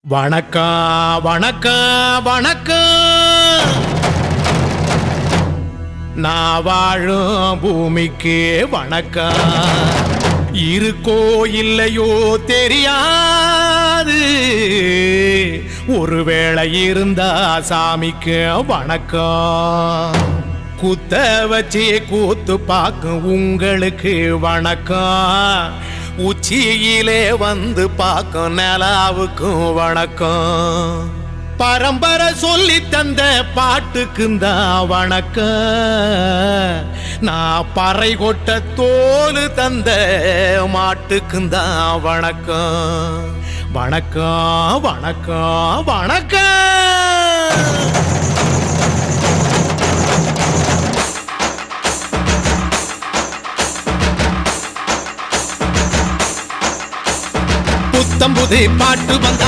வணக்கம் வணக்கம் வணக்கம். நான் வாழும் பூமிக்கு வணக்கம். இருக்கோ இல்லையோ தெரியாது, ஒருவேளை இருந்தா சாமிக்கு வணக்கம். குத்த வச்சு கூத்து பார்க்கும் உங்களுக்கு வணக்கம். உச்சியிலே வந்து பார்க்கும் நிலாவுக்கும் வணக்கம். பரம்பரை சொல்லி தந்த பாட்டுக்குந்தான் வணக்கம். நான் பறை கொட்ட தோல் தந்த மாட்டுக்குந்தான் வணக்கம். வணக்கம் வணக்கம் வணக்கம். புத்தம்புது பாட்டு வந்தா